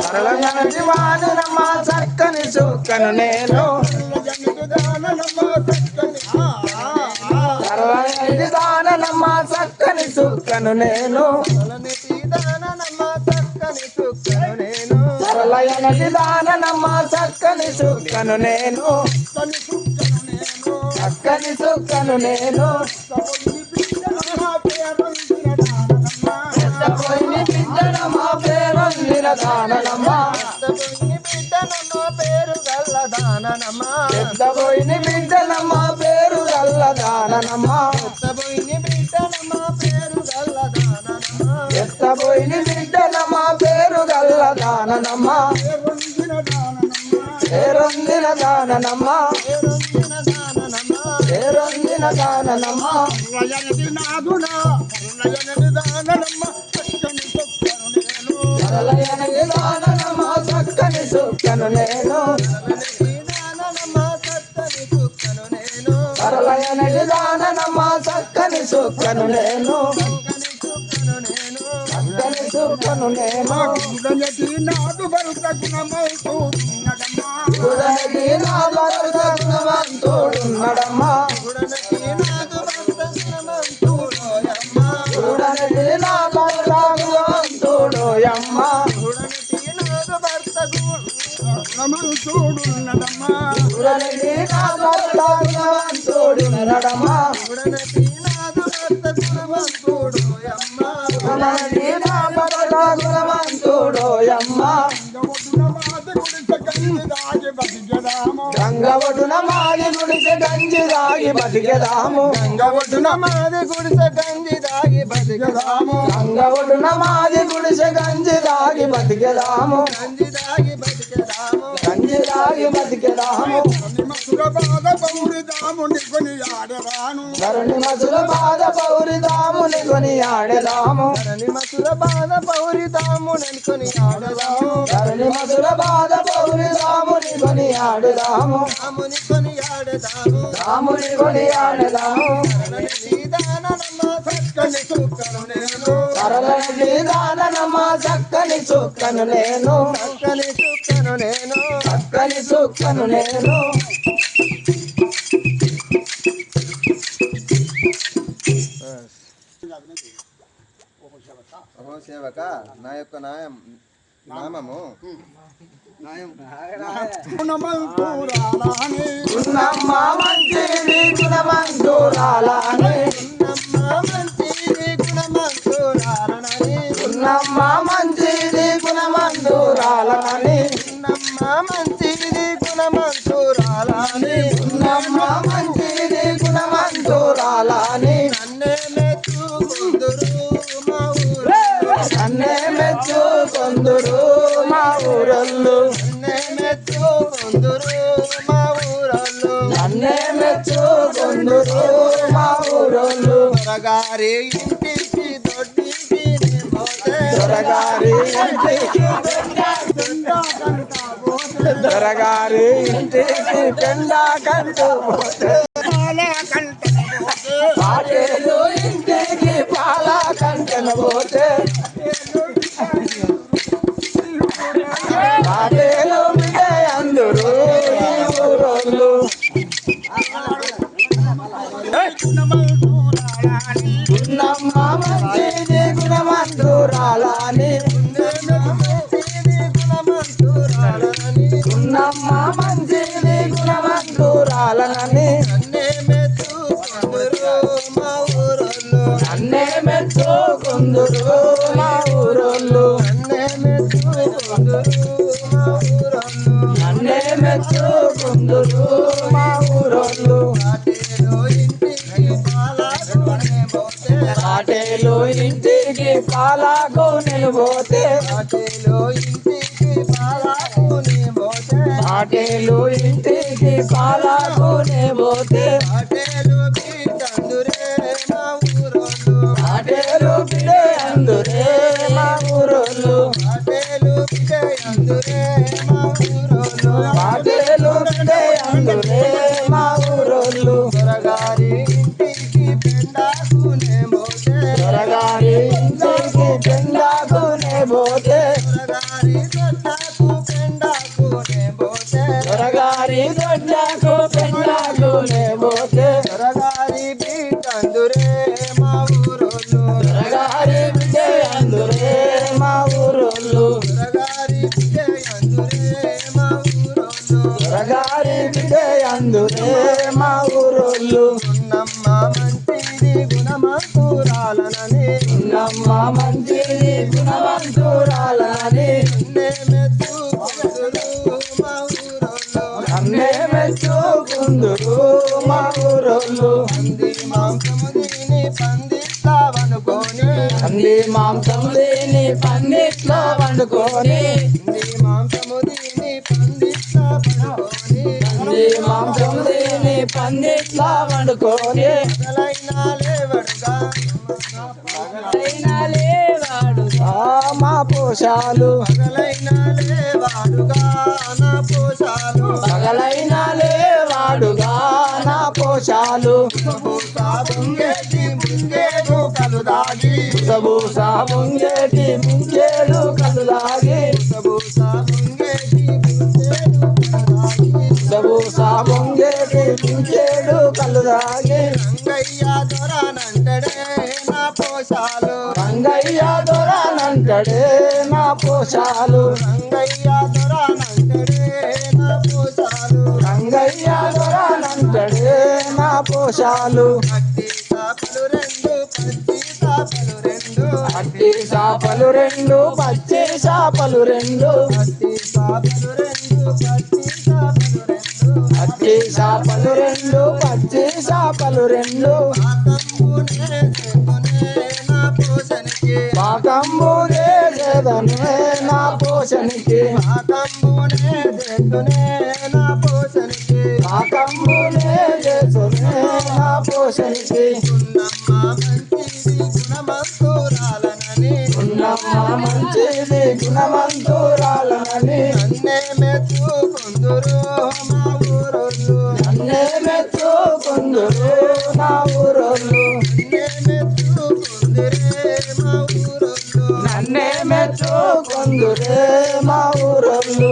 సరళజనటి వాననమ్మ చక్కని చుక్కను నేను సరళజనటి దాననమ్మ చక్కని చుక్కను నేను సరళజనటి దాననమ్మ చక్కని చుక్కను నేను చక్కని చుక్కను నేను పోయిని బిడ్డనమ్మ పేరొందిన దాననమ్మ పేరు గల్ల దాననమ్మ పోయిని బిడ్డనమ్మ పేరు గల్ల దాననమ్మ పోయిని బిడ్డనమ్మ పేరు గల్ల దాననమ్మ పోయిని బిడ్డనమ్మ పేరు గల్ల దాననమ్మ పేరొందిన దాననమ్మ పేరొందిన దాననమ్మ సరళయనటి దాననమ్మ చక్కని చుక్కను నేను సరళయనటి దాననమ్మ చక్కని చుక్కను నేను చక్కని చుక్కను నేను గుడనటి నాదు భరత గుణమంతుడున్నడమ్మా గుడనటి నాదు భరత గుణమంతుడున్నడమ్మా గుడనటి నాదు భరత గుణమంతుడోయమ్మా గుడనటి నాదు భరత గుణమంతుడోయమ్మా గుడనటి నాదు భరత గుణమంతుడున్నడమ్మా గుడనటి నాదు భరత గుణమంతుడున్నడమ్మా గుడనటి నాదు భరత గుణమంతుడోయమ్మా గుడనటి నాదు భరత గుణమంతుడోయమ్మా గంగవటున మాది గుడిసె గంజి దాగి బతికెదాము గంగవటున మాది గుడిసె గంజి దాగి బతికెదాము గంగవటున మాది గుడిసె గంజి దాగి బతికెదాము గంజి దాగి బతికెదాము గంజి దాగి బతికెదాము మసుల బాధ పౌరిదాముని కొని ఆడరాను ధరణి మసుల బాధ పౌరిదాముని కొని ఆడదాము ధరణి మసుల బాధ పౌరిదాముని కొని ఆడదాము ధరణి మసుల బాధ పౌరిదాముని కొని ఆడదాము రాముని కొని ఆడదాము రాముని కొని ఆడదాము సీతానమ్మ చక్కని చుక్కను నేను సరళి దాననమ్మ చక్కని చుక్కను నేను చక్కని చుక్కను నేను చక్కని చుక్కను నేను సేవక నా యొక్క నామము గుణమ్మ మంచిది గుణమంతురాలని గుణమ్మ మంచిది గుణమంతురాలని గుణమ్మ మంచిది గుణమంతురాలని నన్నే మెచ్చుకొందురు మా ఊరొల్లు నన్నే మెచ్చుకొందురు మా ఊరొల్లు దొరగారి ఇంటికి దొడ్డికి దొరగారి ఇంటికి దొరగారి ఇంటికి పెండా కంటూ పోతే పాటేలు ఇంటికి పాల కంటను పోతే పాటేలు బిడ్డే అందరూ ఈ ఊరోళ్ళు గుణమ్మ మంచిది గుణమంతురాలని గుణమ్మ మంచిది గుణమంతురాలని నన్నే మెచ్చుకొందురు మా ఊరోళ్ళు నన్నే మెచ్చుకొందురు మా ఊరోళ్ళు పాటేలు ఇంటికి పాలకు నేను పోతే పాటేలు ఇంటికి పాలకు నేను పోతే పాటేలు బిడే అందురే మా ఊరోళ్ళు పాటేలు బిడే అందురే మా ఊరోళ్ళు దొరగారి ఇంటికి పెండాకునే మోసే దొరగారి ఇంటికి పెండా మంచిది గుణవంతురాలని నన్నే మెచ్చుకుందురు మా ఊరోళ్ళు పంది మాంసం దీని పందిట్లో వండుకొని పంది మాంసం దీని పందిట్లో వండుకొని లేవాడుగా మా పోషాలు పగలైన లేవాడుగా నా పోషాలు సబూసా ముంగేటి ముంగేడు కలు దాగి సబూసా ముంగేటి ముంగేడు కలు దాగి రంగయ్య దొరనంటడే నా పోషాలు రంగయ్య దొరనంటడే నా పోషాలు అట్టి చేపలు రెండు పచ్చి చేపలు రెండు అట్టి చేపలు రెండు పచ్చి చేపలు రెండు పాకంబు చేదనే నా పోషణకి పాకంబునే చేసనే నా పోషణకి ఉన్నమ్మ మంచిది గుణవంతురాలనని నన్నే మెచ్చుకుందురు నా ఊరోళ్ళు నన్నే మెచ్చుకుందురే మా ఊరోళ్ళు